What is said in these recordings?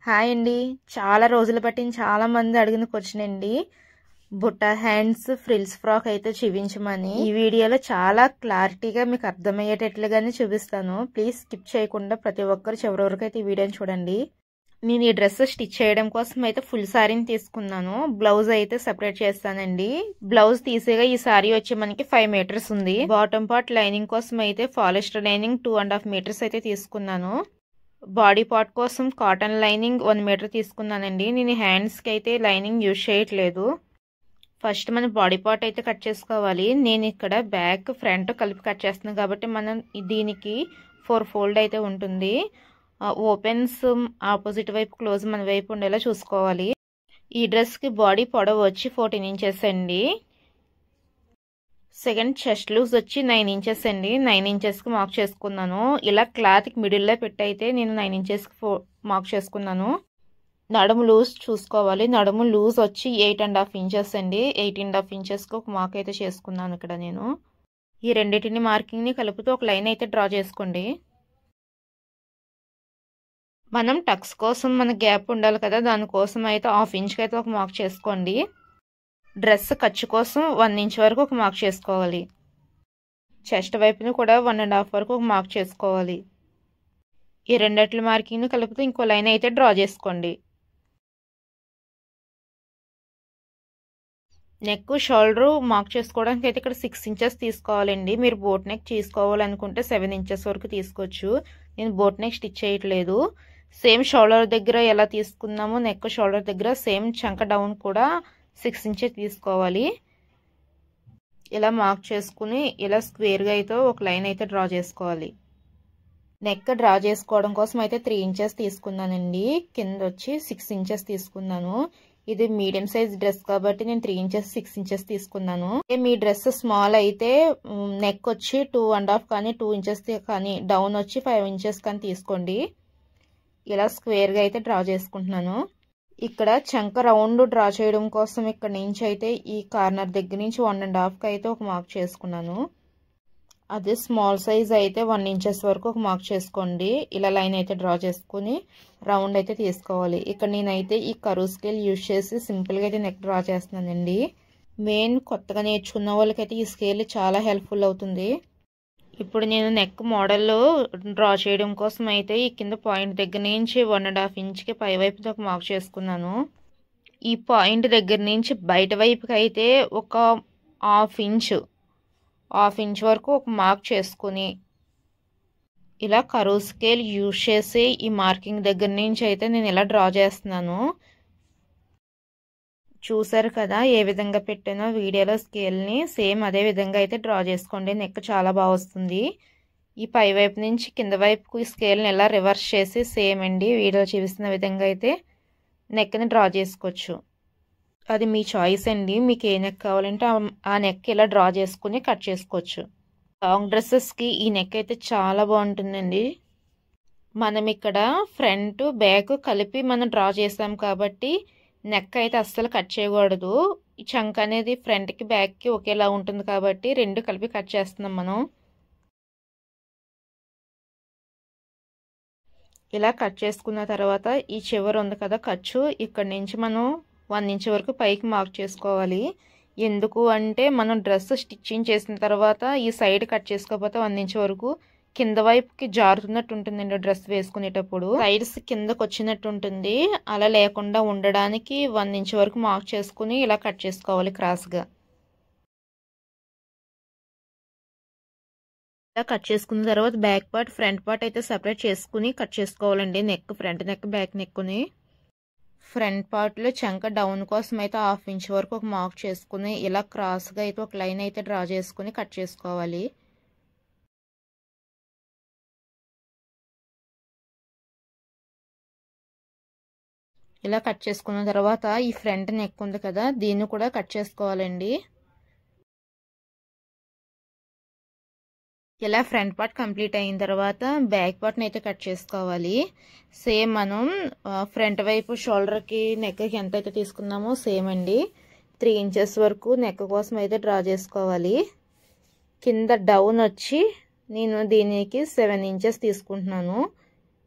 Hi అండి. చాలా రోజులు పట్టిన చాలా మంది అడిగిన క్వశ్చన్ అండి. బుట్ట హ్యాండ్స్ ఫ్రిల్స్ ఫ్రాక్ అయితే చూపించమని. ఈ వీడియోలో చాలా క్లారిటీగా మీకు అర్థమయ్యేటట్లుగానే చూపిస్తాను. ప్లీజ్ స్కిప్ చేయకుండా ప్రతి ఒక్కరు చివరి వరకు అయితే ఈ వీడియోని చూడండి. నేను ఈ డ్రెస్ స్టిచ్ చేయడం కోసం అయితే ఫుల్ సారీని తీసుకున్నాను. బ్లౌజ్ అయితే సెపరేట్ చేస్తానండి. బ్లౌజ్ తీసేగా ఈ సారీ వచ్చి మనకి 5 మీటర్స్ ఉంది. బాటమ్ పార్ట్ లైనింగ్ కోసం అయితే పాలిస్టర్ లైనింగ్ 2.5 మీటర్స్ అయితే తీసుకున్నాను. బాడీ పార్ట్ కోసం కాటన్ లైనింగ్ 1 మీటర్ తీసుకున్నానండి. నేను హ్యాండ్స్కి అయితే లైనింగ్ యూజ్ చేయట్లేదు. ఫస్ట్ మనం బాడీ పార్ట్ అయితే కట్ చేసుకోవాలి. నేను ఇక్కడ బ్యాక్ ఫ్రంట్ కలిపి కట్ చేస్తున్నాను కాబట్టి మనం దీనికి 4 ఫోల్డ్ అయితే ఉంటుంది. ఓపెన్స్ ఆపోజిట్ వైపు క్లోజ్ మన వైపు ఉండేలా చూసుకోవాలి. ఈ డ్రెస్కి బాడీ పొడవు వచ్చి 14 ఇంచెస్ అండి. సెకండ్ చెస్ట్ లూజ్ వచ్చి 9 ఇంచెస్ అండి. 9 ఇంచెస్కి మార్క్ చేసుకున్నాను. ఇలా క్లాత్కి మిడిల్లో పెట్టి అయితే నేను 9 ఇంచెస్కి మార్క్ చేసుకున్నాను. నడుము లూజ్ చూసుకోవాలి. నడుము లూజ్ వచ్చి 8.5 ఇంచెస్ అండి. 8.5 ఇంచెస్కి ఒక మార్క్ అయితే చేసుకున్నాను ఇక్కడ నేను. ఈ రెండింటిని మార్కింగ్ని కలుపుతూ ఒక లైన్ అయితే డ్రా చేసుకోండి. మనం టక్స్ కోసం మన గ్యాప్ ఉండాలి కదా, దానికోసం అయితే 1/2 ఇంచ్కి అయితే ఒక మార్క్ చేసుకోండి. డ్రెస్ ఖర్చు కోసం 1 ఇంచ్ వరకు ఒక మార్క్ చేసుకోవాలి. చెస్ట్ వైపుని కూడా 1.5 వరకు ఒక మార్క్ చేసుకోవాలి. ఈ రెండిట్ల మార్కింగ్ని కలుపుతూ ఇంకో లైన్ అయితే డ్రా చేసుకోండి. నెక్ షోల్డర్ మార్క్ చేసుకోవడానికి అయితే ఇక్కడ 6 ఇంచెస్ తీసుకోవాలండి. మీరు బోట్ నెక్ తీసుకోవాలనుకుంటే 7 ఇంచెస్ వరకు తీసుకోవచ్చు. నేను బోట్ నెక్ స్టిచ్ చేయట్లేదు. సేమ్ షోల్డర్ దగ్గర ఎలా తీసుకున్నామో నెక్ షోల్డర్ దగ్గర సేమ్ చంక డౌన్ కూడా 6 ఇంచెస్ తీసుకోవాలి. ఇలా మార్క్ చేసుకుని ఇలా స్క్వేర్గా అయితే ఒక లైన్ అయితే డ్రా చేసుకోవాలి. నెక్ డ్రా చేసుకోవడం కోసం అయితే 3 ఇంచెస్ తీసుకున్నానండి. కింద వచ్చి 6 ఇంచెస్ తీసుకున్నాను. ఇది మీడియం సైజ్ డ్రెస్ కాబట్టి నేను 3 ఇంచెస్ 6 ఇంచెస్ తీసుకున్నాను. మీ డ్రెస్ స్మాల్ అయితే నెక్ వచ్చి 2.5 కానీ 2 ఇంచెస్ కానీ డౌన్ వచ్చి 5 ఇంచెస్ కానీ తీసుకోండి. ఇలా స్క్వేర్గా అయితే డ్రా చేసుకుంటున్నాను. ఇక్కడ చంక రౌండ్ డ్రా చేయడం కోసం ఇక్కడ నుంచి అయితే ఈ కార్నర్ దగ్గర నుంచి 1.5కి అయితే ఒక మార్క్ చేసుకున్నాను. అదే స్మాల్ సైజ్ అయితే 1 ఇంచెస్ వరకు ఒక మార్క్ చేసుకోండి. ఇలా లైన్ అయితే డ్రా చేసుకుని రౌండ్ అయితే తీసుకోవాలి. ఇక్కడ నేనైతే ఈ కర్వ్ స్కేల్ యూజ్ చేసి సింపుల్గా అయితే నెక్ డ్రా చేస్తున్నానండి. మెయిన్ కొత్తగా నేర్చుకున్న వాళ్ళకైతే ఈ స్కేల్ చాలా హెల్ప్ఫుల్ అవుతుంది. ఇప్పుడు నేను నెక్ మోడల్ డ్రా చేయడం కోసం అయితే ఈ కింద పాయింట్ దగ్గర నుంచి 1.5 ఇంచ్కి పై వైపుతో ఒక మార్క్ చేసుకున్నాను. ఈ పాయింట్ దగ్గర నుంచి బయట వైపుకి అయితే ఒక హాఫ్ ఇంచ్ వరకు ఒక మార్క్ చేసుకుని ఇలా కర్వ్ స్కేల్ యూజ్ చేసి ఈ మార్కింగ్ దగ్గర నుంచి అయితే నేను ఇలా డ్రా చేస్తున్నాను. చూసారు కదా ఏ విధంగా పెట్టానో వీడియోలో స్కేల్ని. సేమ్ అదే విధంగా అయితే డ్రా చేసుకోండి. నెక్ చాలా బాగా వస్తుంది. ఈ పై వైపు నుంచి కింద వైపుకు ఈ స్కేల్ని ఎలా రివర్స్ చేసి సేమ్ అండి వీడియోలో చూపిస్తున్న విధంగా అయితే నెక్ని డ్రా చేసుకోవచ్చు. అది మీ చాయిస్ అండి. మీకు ఏ నెక్ కావాలంటే ఆ నెక్ ఇలా డ్రా చేసుకుని కట్ చేసుకోవచ్చు. లాంగ్ డ్రెస్సెస్కి ఈ నెక్ అయితే చాలా బాగుంటుందండి. మనం ఇక్కడ ఫ్రంట్ బ్యాక్ కలిపి మనం డ్రా చేసాం కాబట్టి నెక్ అయితే అస్సలు కట్ చేయకూడదు. ఈ చంక్ అనేది ఫ్రంట్కి బ్యాక్కి ఒకేలా ఉంటుంది కాబట్టి రెండు కలిపి కట్ చేస్తున్నాం మనం. ఇలా కట్ చేసుకున్న తర్వాత ఈ చివర ఉంది కదా ఖర్చు, ఇక్కడ నుంచి మనం 1 ఇంచ్ వరకు పైకి మార్క్ చేసుకోవాలి. ఎందుకు అంటే మనం డ్రెస్ స్టిచ్చింగ్ చేసిన తర్వాత ఈ సైడ్ కట్ చేసుకోకపోతే 1 ఇంచ్ వరకు కింద వైపుకి జారుతున్నట్టు ఉంటుందండి. డ్రెస్ వేసుకునేటప్పుడు సైడ్స్ కిందకు వచ్చినట్టు ఉంటుంది. అలా లేకుండా ఉండడానికి 1 ఇంచ్ వరకు మార్క్ చేసుకుని ఇలా కట్ చేసుకోవాలి క్రాస్గా. ఇలా కట్ చేసుకున్న తర్వాత బ్యాక్ పార్ట్ ఫ్రంట్ పార్ట్ అయితే సెపరేట్ చేసుకుని కట్ చేసుకోవాలండి. Neck front neck back నెక్ని. Front పార్ట్లో చంక డౌన్ కోసం అయితే 1/2 ఇంచ్ వరకు ఒక మార్క్ చేసుకుని ఇలా క్రాస్గా అయితే ఒక లైన్ అయితే డ్రా చేసుకుని కట్ చేసుకోవాలి. ఇలా కట్ చేసుకున్న తర్వాత ఈ ఫ్రంట్ నెక్ ఉంది కదా దీన్ని కూడా కట్ చేసుకోవాలండి. ఇలా ఫ్రంట్ పార్ట్ కంప్లీట్ అయిన తర్వాత బ్యాక్ పార్ట్ని అయితే కట్ చేసుకోవాలి. సేమ్ మనం ఫ్రంట్ వైపు షోల్డర్కి నెక్కి ఎంత అయితే తీసుకున్నామో సేమ్ అండి 3 ఇంచెస్ వరకు నెక్ కోసం అయితే డ్రా చేసుకోవాలి. కింద డౌన్ వచ్చి నేను దీనికి 7 ఇంచెస్ తీసుకుంటున్నాను.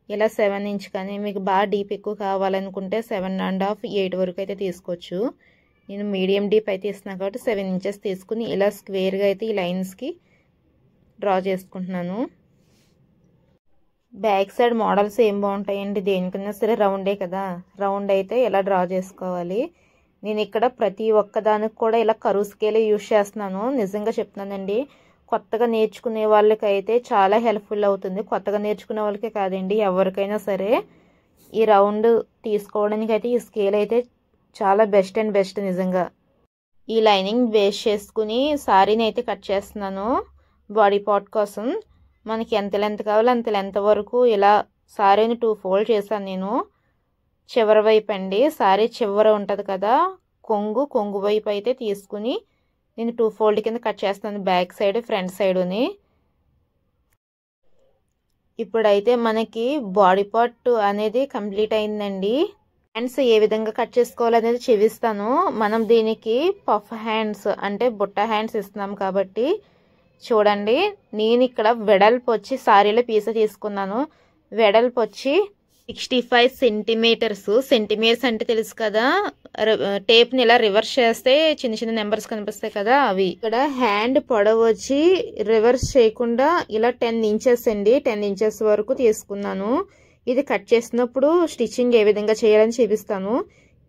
ఇలా 7 ఇంచ్ కానీ మీకు బాగా డీప్ ఎక్కువ కావాలనుకుంటే 7.5 8 వరకు అయితే తీసుకోవచ్చు. నేను మీడియం డీప్ అయితే ఇస్తున్నాను కాబట్టి 7 ఇంచెస్ తీసుకుని ఇలా స్క్వేర్గా అయితే ఈ లైన్స్కి డ్రా చేసుకుంటున్నాను. బ్యాక్ సైడ్ మోడల్స్ ఏం బాగుంటాయండి, దేనికన్నా సరే రౌండే కదా, రౌండ్ అయితే ఇలా డ్రా చేసుకోవాలి. నేను ఇక్కడ ప్రతి ఒక్కదానికి కూడా ఇలా కరువు స్కేల్ యూజ్ చేస్తున్నాను. నిజంగా చెప్తున్నానండి, కొత్తగా నేర్చుకునే వాళ్ళకైతే చాలా హెల్ప్ఫుల్ అవుతుంది. కొత్తగా నేర్చుకునే వాళ్ళకే కాదండి, ఎవరికైనా సరే ఈ రౌండ్ తీసుకోవడానికి అయితే ఈ స్కేల్ అయితే చాలా బెస్ట్ అండ్ బెస్ట్ నిజంగా. ఈ లైనింగ్ బేస్ చేసుకుని శారీని అయితే కట్ చేస్తున్నాను బాడీ పార్ట్ కోసం. మనకి ఎంత లెంత్ కావాలో అంత లెంత్ వరకు ఇలా శారీని 2 ఫోల్డ్ చేశాను నేను. చివరి వైపు అండి, శారీ చివర ఉంటుంది కదా కొంగు వైపు అయితే తీసుకుని నేను 2 ఫోల్డ్ కింద కట్ చేస్తాను, బ్యాక్ సైడ్ ఫ్రంట్ సైడ్ని. ఇప్పుడైతే మనకి బాడీ పార్ట్ అనేది కంప్లీట్ అయిందండి. హ్యాండ్స్ ఏ విధంగా కట్ చేసుకోవాలనేది చూపిస్తాను. మనం దీనికి పఫ్ హ్యాండ్స్ అంటే బుట్ట హ్యాండ్స్ ఇస్తున్నాం కాబట్టి చూడండి, నేను ఇక్కడ వెడల్పు వచ్చి శారీలో పీస తీసుకున్నాను. వెడల్పు వచ్చి 65 సెంటీమీటర్స్. సెంటీమీటర్స్ అంటే తెలుసు కదా, టేప్ని ఇలా రివర్స్ చేస్తే చిన్న చిన్న నెంబర్స్ కనిపిస్తాయి కదా అవి. ఇక్కడ హ్యాండ్ పొడవు వచ్చి రివర్స్ చేయకుండా ఇలా 10 ఇంచెస్ అండి, 10 ఇంచెస్ వరకు తీసుకున్నాను. ఇది కట్ చేసినప్పుడు స్టిచ్చింగ్ ఏ విధంగా చేయాలని చూపిస్తాను.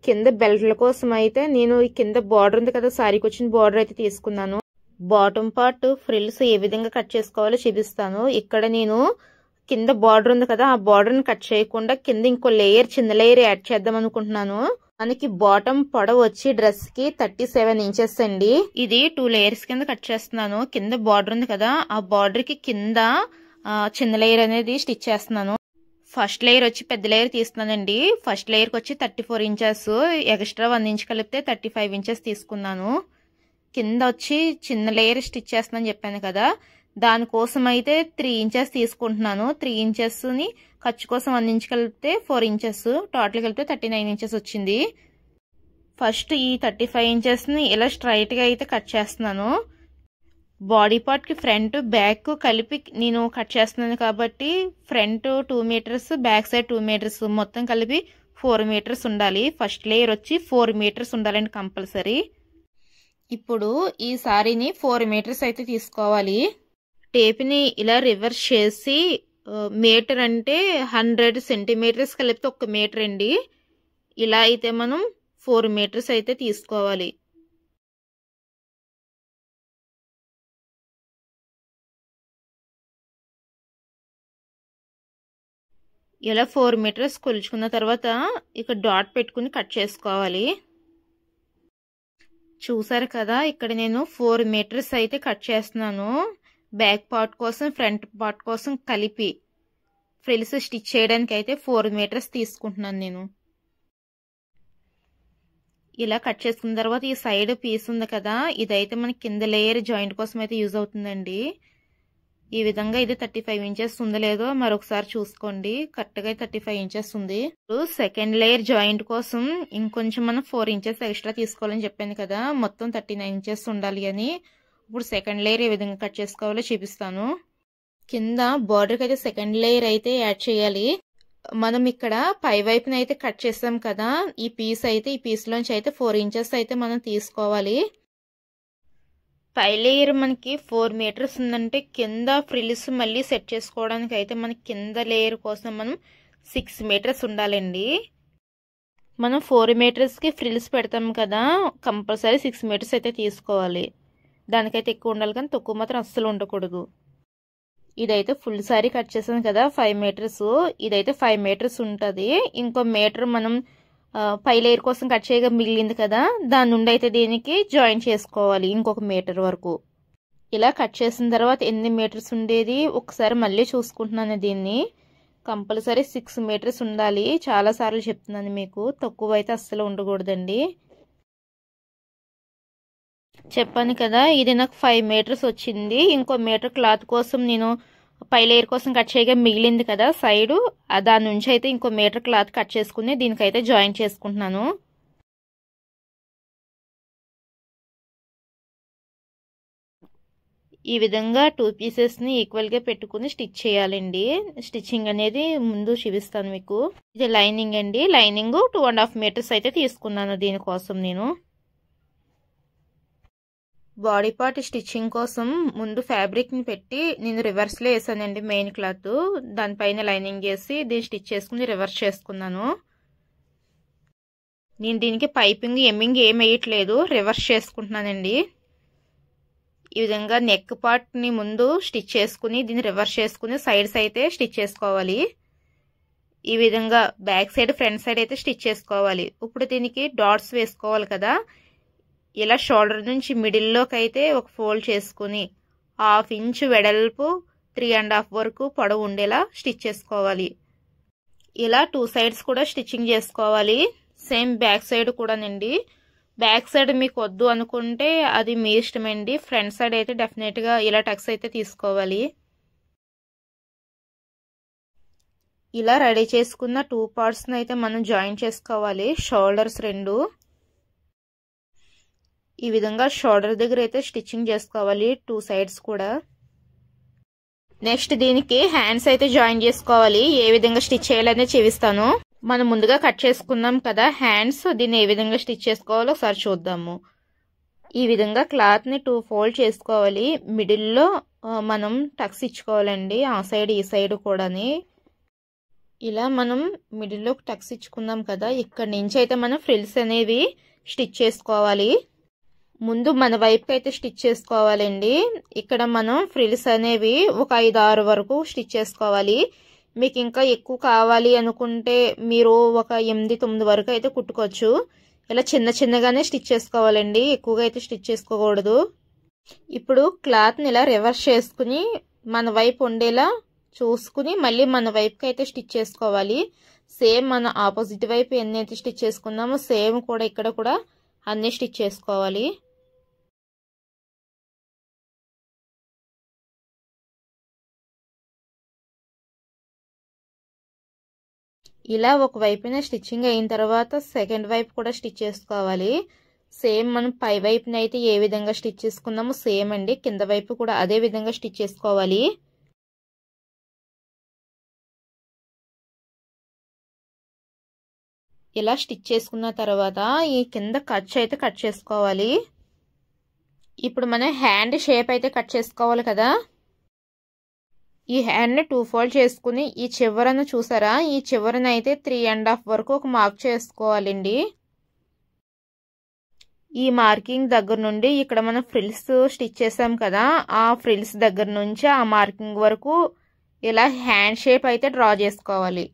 కింద బెల్ట్ల కోసం అయితే నేను ఈ కింద బార్డర్ ఉంది కదా, శారీకి వచ్చిన బార్డర్ అయితే తీసుకున్నాను. బాటమ్ పార్ట్ ఫ్రిల్స్ ఏ విధంగా కట్ చేసుకోవాలో చూపిస్తాను. ఇక్కడ నేను కింద బార్డర్ ఉంది కదా, ఆ బార్డర్ని కట్ చేయకుండా కింద ఇంకో లేయర్, చిన్న లేయర్ యాడ్ చేద్దాం అనుకుంటున్నాను. మనకి బాటమ్ పొడవు వచ్చి డ్రెస్ కి 37 ఇంచెస్ అండి. ఇది 2 లేయర్స్ కింద కట్ చేస్తున్నాను. కింద బార్డర్ ఉంది కదా, ఆ బార్డర్ కి కింద చిన్న లేయర్ అనేది స్టిచ్ చేస్తున్నాను. ఫస్ట్ లేయర్ వచ్చి పెద్ద లేయర్ తీస్తున్నానండి. ఫస్ట్ లేయర్కి వచ్చి 34 ఇంచెస్, ఎక్స్ట్రా 1 ఇంచ్ కలిపితే 35 ఇంచెస్ తీసుకున్నాను. కింద వచ్చి చిన్న లేయర్ స్టిచ్ చేస్తున్నాను చెప్పాను కదా, దానికోసం అయితే 3 ఇంచెస్ తీసుకుంటున్నాను. 3 ఇంచెస్ని ఖర్చు కోసం 1 ఇంచ్ కలిపితే 4 ఇంచెస్, టోటల్ కలిపితే 39 ఇంచెస్ వచ్చింది. ఫస్ట్ ఈ 35 ఇంచెస్ని ఇలా స్ట్రైట్గా అయితే కట్ చేస్తున్నాను. బాడీ పార్ట్కి ఫ్రంట్ బ్యాక్ కలిపి నేను కట్ చేస్తున్నాను కాబట్టి front 2 metres, back side 2 metres, మొత్తం కలిపి 4 మీటర్స్ ఉండాలి. ఫస్ట్ లేయర్ వచ్చి 4 మీటర్స్ ఉండాలండి కంపల్సరీ. ఇప్పుడు ఈ శారీని 4 మీటర్స్ అయితే తీసుకోవాలి. టేప్ని ఇలా రివర్స్ చేసి మీటర్ అంటే 100 సెంటీమీటర్స్ కలిపితే 1 మీటర్ అండి. ఇలా అయితే మనం 4 మీటర్స్ అయితే తీసుకోవాలి. ఇలా 4 మీటర్స్ కొలుచుకున్న తర్వాత ఇక డాట్ పెట్టుకుని కట్ చేసుకోవాలి. చూసారు కదా, ఇక్కడ నేను 4 మీటర్స్ అయితే కట్ చేస్తున్నాను. బ్యాక్ పార్ట్ కోసం ఫ్రంట్ పార్ట్ కోసం కలిపి ఫ్రిల్స్ స్టిచ్ చేయడానికి అయితే 4 మీటర్స్ తీసుకుంటున్నాను నేను. ఇలా కట్ చేసుకున్న తర్వాత ఈ సైడ్ పీస్ ఉంది కదా, ఇదైతే మనకి కింద లేయర్ జాయింట్ కోసం అయితే యూజ్ అవుతుందండి. ఈ విధంగా ఇది 35 ఇంచెస్ ఉందో లేదో మరొకసారి చూసుకోండి. కరెక్ట్గా 35 ఇంచెస్ ఉంది. సెకండ్ లేయర్ జాయింట్ కోసం ఇంకొంచెం మనం 4 ఇంచెస్ ఎక్స్ట్రా తీసుకోవాలని చెప్పాను కదా, మొత్తం 39 ఇంచెస్ ఉండాలి అని. ఇప్పుడు సెకండ్ లేయర్ ఏ విధంగా కట్ చేసుకోవాలో చూపిస్తాను. కింద బార్డర్కి అయితే సెకండ్ లేయర్ అయితే యాడ్ చేయాలి. మనం ఇక్కడ పై వైపున అయితే కట్ చేసాం కదా, ఈ పీస్ అయితే ఈ పీస్లోంచి అయితే 4 ఇంచెస్ అయితే మనం తీసుకోవాలి. పై లేయర్ మనకి 4 మీటర్స్ ఉందంటే కింద ఫ్రిల్స్ మళ్ళీ సెట్ చేసుకోవడానికి అయితే మనకి కింద లేయర్ కోసం మనం 6 మీటర్స్ ఉండాలండి. మనం 4 మీటర్స్కి ఫ్రిల్స్ పెడతాం కదా, కంపల్సరీ 6 మీటర్స్ అయితే తీసుకోవాలి. దానికైతే ఎక్కువ ఉండాలి కానీ తక్కువ మాత్రం అస్సలు ఉండకూడదు. ఇదైతే ఫుల్ సారీ కట్ చేసాం కదా 5 మీటర్స్, ఇదైతే 5 మీటర్స్ ఉంటుంది. ఇంకో మీటర్ మనం పై లేయర్ కోసం కట్ చేయగా మిగిలింది కదా, దాని నుండి అయితే దీనికి జాయిన్ చేసుకోవాలి ఇంకొక మీటర్ వరకు. ఇలా కట్ చేసిన తర్వాత ఎన్ని మీటర్స్ ఉండేది ఒకసారి మళ్ళీ చూసుకుంటున్నాను. దీన్ని కంపల్సరీ 6 మీటర్స్ ఉండాలి. చాలా సార్లు చెప్తున్నాను మీకు, తక్కువ అయితే అస్సలు ఉండకూడదండి. చెప్పాను కదా, ఇది నాకు 5 మీటర్స్ వచ్చింది. ఇంకో మీటర్ క్లాత్ కోసం నేను పై లేయర్ కోసం కట్ చేయగా మిగిలింది కదా సైడు, దాని నుంచి అయితే ఇంకో మీటర్ క్లాత్ కట్ చేసుకుని దీనికైతే జాయిన్ చేసుకుంటున్నాను. ఈ విధంగా 2 పీసెస్ని ఈక్వల్గా పెట్టుకుని స్టిచ్ చేయాలండి. స్టిచ్చింగ్ అనేది ముందు చూపిస్తాను మీకు. ఇది లైనింగ్ అండి. లైనింగ్ 2.5 మీటర్స్ అయితే తీసుకున్నాను దీనికోసం నేను. బాడీ పార్ట్ స్టిచ్చింగ్ కోసం ముందు ఫ్యాబ్రిక్ని పెట్టి నేను రివర్స్లో వేసానండి. మెయిన్ క్లాత్ దానిపైన లైనింగ్ వేసి దీన్ని స్టిచ్ చేసుకుని రివర్స్ చేసుకున్నాను. నేను దీనికి పైపింగ్ ఎమ్మింగ్ ఏం వేయట్లేదు, రివర్స్ చేసుకుంటున్నానండి. ఈ విధంగా నెక్ పార్ట్ని ముందు స్టిచ్ చేసుకుని దీన్ని రివర్స్ చేసుకుని సైడ్స్ అయితే స్టిచ్ చేసుకోవాలి. ఈ విధంగా బ్యాక్ సైడ్ ఫ్రంట్ సైడ్ అయితే స్టిచ్ చేసుకోవాలి. ఇప్పుడు దీనికి డాట్స్ వేసుకోవాలి కదా. ఇలా షోల్డర్ నుంచి మిడిల్లోకి అయితే ఒక ఫోల్డ్ చేసుకుని 1/2 ఇంచ్ వెడల్పు 3.5 వరకు పొడవు ఉండేలా స్టిచ్ చేసుకోవాలి. ఇలా 2 సైడ్స్ కూడా స్టిచ్చింగ్ చేసుకోవాలి. సేమ్ బ్యాక్ సైడ్ కూడానండి. బ్యాక్ సైడ్ మీకు వద్దు అనుకుంటే అది మీ ఇష్టమండి. ఫ్రంట్ సైడ్ అయితే డెఫినెట్గా ఇలా టక్స్ అయితే తీసుకోవాలి. ఇలా రెడీ చేసుకున్న 2 పార్ట్స్ని అయితే మనం జాయిన్ చేసుకోవాలి. షోల్డర్స్ 2 ఈ విధంగా షోల్డర్ దగ్గర అయితే స్టిచ్చింగ్ చేసుకోవాలి 2 సైడ్స్ కూడా. నెక్స్ట్ దీనికి హ్యాండ్స్ అయితే జాయిన్ చేసుకోవాలి. ఏ విధంగా స్టిచ్ చేయాలనే చూపిస్తాను. మనం ముందుగా కట్ చేసుకున్నాం కదా హ్యాండ్స్, దీన్ని ఏ విధంగా స్టిచ్ చేసుకోవాలో ఒకసారి చూద్దాము. ఈ విధంగా క్లాత్ని 2 ఫోల్డ్ చేసుకోవాలి. మిడిల్లో మనం టక్స్ ఇచ్చుకోవాలండి, ఆ సైడ్ ఈ సైడ్ కూడాని. ఇలా మనం మిడిల్లో టక్స్ ఇచ్చుకున్నాం కదా, ఇక్కడ నుంచి అయితే మనం ఫ్రిల్స్ అనేవి స్టిచ్ చేసుకోవాలి. ముందు మన వైపుకి అయితే స్టిచ్ చేసుకోవాలండి. ఇక్కడ మనం ఫ్రిల్స్ అనేవి ఒక 5-6 వరకు స్టిచ్ చేసుకోవాలి. మీకు ఇంకా ఎక్కువ కావాలి అనుకుంటే మీరు ఒక 8-9 వరకు అయితే కుట్టుకోవచ్చు. ఇలా చిన్న చిన్నగానే స్టిచ్ చేసుకోవాలండి, ఎక్కువగా అయితే స్టిచ్ చేసుకోకూడదు. ఇప్పుడు క్లాత్ని ఇలా రివర్స్ చేసుకుని మన వైపు ఉండేలా చూసుకుని మళ్ళీ మన వైపుకి అయితే స్టిచ్ చేసుకోవాలి. సేమ్ మన ఆపోజిట్ వైపు ఎన్ని అయితే స్టిచ్ చేసుకున్నామో సేమ్ కూడా ఇక్కడ కూడా అన్నీ స్టిచ్ చేసుకోవాలి. ఇలా ఒక వైపున స్టిచ్చింగ్ అయిన తర్వాత సెకండ్ వైపు కూడా స్టిచ్ చేసుకోవాలి. సేమ్ మనం పై వైపున అయితే ఏ విధంగా స్టిచ్ చేసుకున్నామో సేమ్ అండి, కింద వైపు కూడా అదే విధంగా స్టిచ్ చేసుకోవాలి. ఇలా స్టిచ్ చేసుకున్న తర్వాత ఈ కింద ఖర్చు అయితే కట్ చేసుకోవాలి. ఇప్పుడు మనం హ్యాండ్ షేప్ అయితే కట్ చేసుకోవాలి కదా. ఈ హ్యాండ్ని 2 ఫోల్డ్ చేసుకుని ఈ చివరను చూసారా, ఈ చివరన అయితే 3.5 వరకు ఒక మార్క్ చేసుకోవాలండి. ఈ మార్కింగ్ దగ్గర నుండి ఇక్కడ మనం ఫ్రిల్స్ స్టిచ్ చేసాం కదా, ఆ ఫ్రిల్స్ దగ్గర నుంచి ఆ మార్కింగ్ వరకు ఇలా హ్యాండ్ షేప్ అయితే డ్రా చేసుకోవాలి.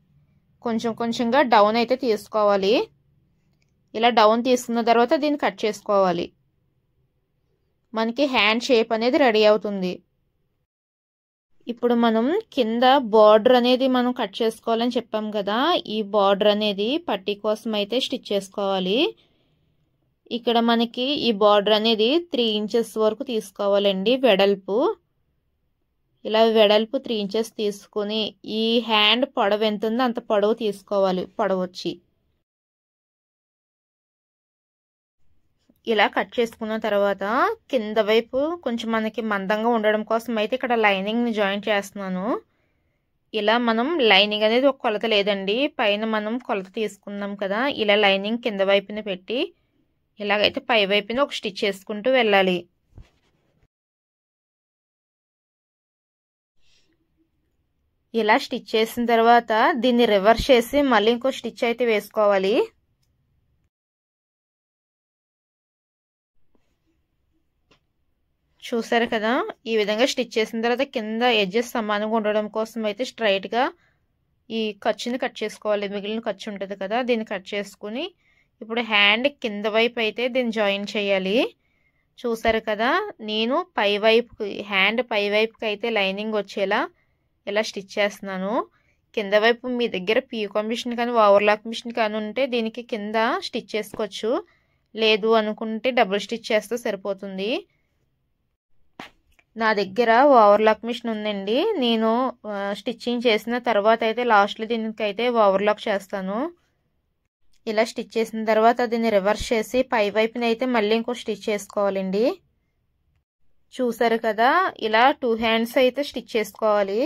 కొంచెం కొంచెంగా డౌన్ అయితే తీసుకోవాలి. ఇలా డౌన్ తీసుకున్న తర్వాత దీన్ని కట్ చేసుకోవాలి. మనకి హ్యాండ్ షేప్ అనేది రెడీ అవుతుంది. ఇప్పుడు మనం కింద బార్డర్ అనేది మనం కట్ చేసుకోవాలని చెప్పాం కదా, ఈ బార్డర్ అనేది పట్టీ కోసం అయితే స్టిచ్ చేసుకోవాలి. ఇక్కడ మనకి ఈ బార్డర్ అనేది 3 ఇంచెస్ వరకు తీసుకోవాలండి వెడల్పు. ఇలా వెడల్పు 3 ఇంచెస్ తీసుకుని ఈ హ్యాండ్ పొడవు ఎంత ఉందో అంత పొడవు తీసుకోవాలి. పొడవు వచ్చి ఇలా కట్ చేసుకున్న తర్వాత కింద వైపు కొంచెం మనకి మందంగా ఉండడం కోసం అయితే ఇక్కడ లైనింగ్ని జాయిన్ చేస్తున్నాను. ఇలా మనం లైనింగ్ అనేది ఒక కొలత లేదండి, పైన మనం కొలత తీసుకున్నాం కదా, ఇలా లైనింగ్ కింద వైపున పెట్టి ఇలాగైతే పై వైపున ఒక స్టిచ్ చేసుకుంటూ వెళ్ళాలి. ఇలా స్టిచ్ చేసిన తర్వాత దీన్ని రివర్స్ చేసి మళ్ళీ ఇంకో స్టిచ్ అయితే వేసుకోవాలి. చూసారు కదా, ఈ విధంగా స్టిచ్ చేసిన తర్వాత కింద ఎడ్జెస్ సమానంగా ఉండడం కోసం అయితే స్ట్రైట్గా ఈ ఖర్చుని కట్ చేసుకోవాలి. మిగిలిన ఖర్చు ఉంటుంది కదా, దీన్ని కట్ చేసుకుని ఇప్పుడు హ్యాండ్ కింద వైపు అయితే దీన్ని జాయిన్ చేయాలి. చూసారు కదా, నేను పై వైపుకి హ్యాండ్ పై వైపుకి అయితే లైనింగ్ వచ్చేలా ఇలా స్టిచ్ చేస్తున్నాను. కింద వైపు మీ దగ్గర పీకాక్ మిషన్ కానీ ఓవర్లాక్ మిషన్ కానీ ఉంటే దీనికి కింద స్టిచ్ చేసుకోవచ్చు, లేదు అనుకుంటే డబుల్ స్టిచ్ చేస్తే సరిపోతుంది. నా దగ్గర ఓవర్లాక్ మిషన్ ఉందండి, నేను స్టిచ్చింగ్ చేసిన తర్వాత అయితే లాస్ట్లో దీనికి అయితే ఓవర్లాక్ చేస్తాను. ఇలా స్టిచ్ చేసిన తర్వాత దీన్ని రివర్స్ చేసి పై వైపున అయితే మళ్ళీ ఇంకో స్టిచ్ చేసుకోవాలండి. చూసారు కదా, ఇలా 2 హ్యాండ్స్ అయితే స్టిచ్ చేసుకోవాలి.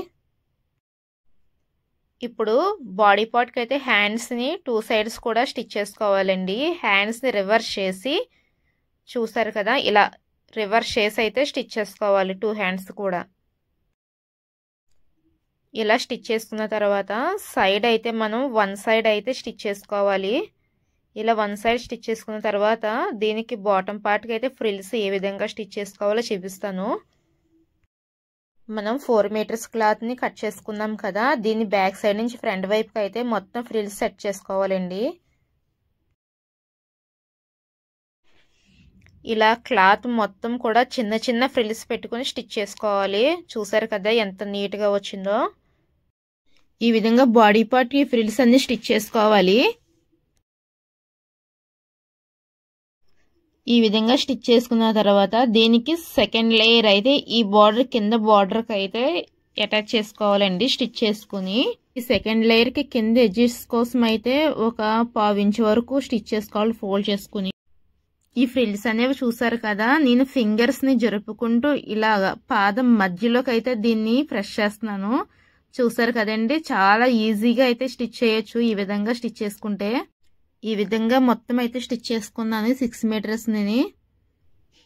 ఇప్పుడు బాడీ పార్ట్కి అయితే హ్యాండ్స్ని 2 సైడ్స్ కూడా స్టిచ్ చేసుకోవాలండి. హ్యాండ్స్ని రివర్స్ చేసి చూసారు కదా, ఇలా రివర్స్ చేసి అయితే స్టిచ్ చేసుకోవాలి 2 హ్యాండ్స్ కూడా. ఇలా స్టిచ్ చేసుకున్న తర్వాత సైడ్ అయితే మనం 1 సైడ్ అయితే స్టిచ్ చేసుకోవాలి. ఇలా 1 సైడ్ స్టిచ్ చేసుకున్న తర్వాత దీనికి బాటమ్ పార్ట్కి అయితే ఫ్రిల్స్ ఏ విధంగా స్టిచ్ చేసుకోవాలో చూపిస్తాను. మనం 4 మీటర్స్ క్లాత్ని కట్ చేసుకున్నాం కదా, దీని బ్యాక్ సైడ్ నుంచి ఫ్రంట్ వైపుకి అయితే మొత్తం ఫ్రిల్స్ సెట్ చేసుకోవాలండి. ఇలా క్లాత్ మొత్తం కూడా చిన్న చిన్న ఫ్రిల్స్ పెట్టుకొని స్టిచ్ చేసుకోవాలి. చూసారు కదా ఎంత నీట్గా వచ్చిందో. ఈ విధంగా బాడీ పార్ట్కి ఫ్రిల్స్ అన్ని స్టిచ్ చేసుకోవాలి. ఈ విధంగా స్టిచ్ చేసుకున్న తర్వాత దీనికి సెకండ్ లేయర్ అయితే ఈ బార్డర్ కింద బార్డర్కి అయితే అటాచ్ చేసుకోవాలండి స్టిచ్ చేసుకుని. ఈ సెకండ్ లేయర్కి కింద ఎడ్జెస్ కోసం అయితే ఒక 1/2 ఇంచ్ వరకు స్టిచ్ చేసుకోవాలి ఫోల్డ్ చేసుకుని. ఈ ఫ్రిల్స్ అనేవి చూసారు కదా, నేను ఫింగర్స్ని జరుపుకుంటూ ఇలాగా పాదం మధ్యలోకి అయితే దీన్ని ప్రెస్ చేస్తున్నాను. చూసారు కదండి, చాలా ఈజీగా అయితే స్టిచ్ చేయొచ్చు ఈ విధంగా స్టిచ్ చేసుకుంటే. ఈ విధంగా మొత్తం అయితే స్టిచ్ చేసుకున్నాను 6 మీటర్స్ని.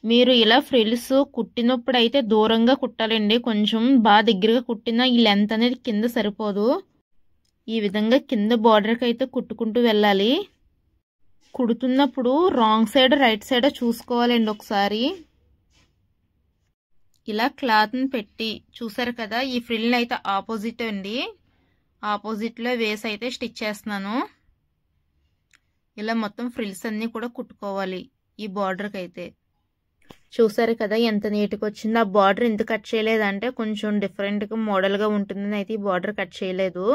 మీరు ఇలా ఫ్రిల్స్ కుట్టినప్పుడు అయితే దూరంగా కుట్టాలండి, కొంచెం బాగా దగ్గరగా కుట్టినా ఈ లెంత్ అనేది కింద సరిపోదు. ఈ విధంగా కింద బార్డర్కి అయితే కుట్టుకుంటూ వెళ్ళాలి. కుడుతున్నప్పుడు రాంగ్ సైడ్ రైట్ సైడ్ చూసుకోవాలండి ఒకసారి. ఇలా క్లాత్ని పెట్టి చూసారు కదా, ఈ ఫ్రిల్ని అయితే ఆపోజిట్ అండి, ఆపోజిట్లో వేసి అయితే స్టిచ్ చేస్తున్నాను. ఇలా మొత్తం ఫ్రిల్స్ అన్నీ కూడా కుట్టుకోవాలి ఈ బార్డర్కి అయితే. చూసారు కదా ఎంత నీట్గా వచ్చిందో. ఆ బార్డర్ ఎందుకు కట్ చేయలేదంటే కొంచెం డిఫరెంట్గా మోడల్గా ఉంటుందని అయితే ఈ బార్డర్ కట్ చేయలేదు.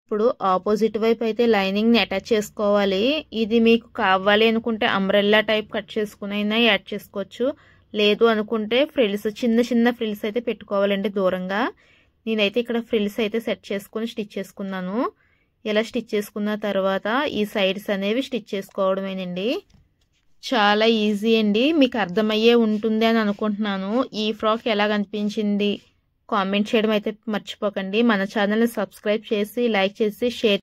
ఇప్పుడు ఆపోజిట్ వైపు అయితే లైనింగ్ని అటాచ్ చేసుకోవాలి. ఇది మీకు కావాలి అనుకుంటే అంబ్రెల్లా టైప్ కట్ చేసుకునైనా యాడ్ చేసుకోవచ్చు, లేదు అనుకుంటే ఫ్రిల్స్ చిన్న చిన్న ఫ్రిల్స్ అయితే పెట్టుకోవాలండి దూరంగా. నేనైతే ఇక్కడ ఫ్రిల్స్ అయితే సెట్ చేసుకుని స్టిచ్ చేసుకున్నాను. ఇలా స్టిచ్ చేసుకున్న తర్వాత ఈ సైడ్స్ అనేవి స్టిచ్ చేసుకోవడమేనండి. చాలా ఈజీ అండి, మీకు అర్థమయ్యే ఉంటుంది అని అనుకుంటున్నాను. ఈ ఫ్రాక్ ఎలా కనిపించింది కామెంట్ చేయడం అయితే మర్చిపోకండి. మన ఛానల్ని సబ్స్క్రైబ్ చేసి లైక్ చేసి షేర్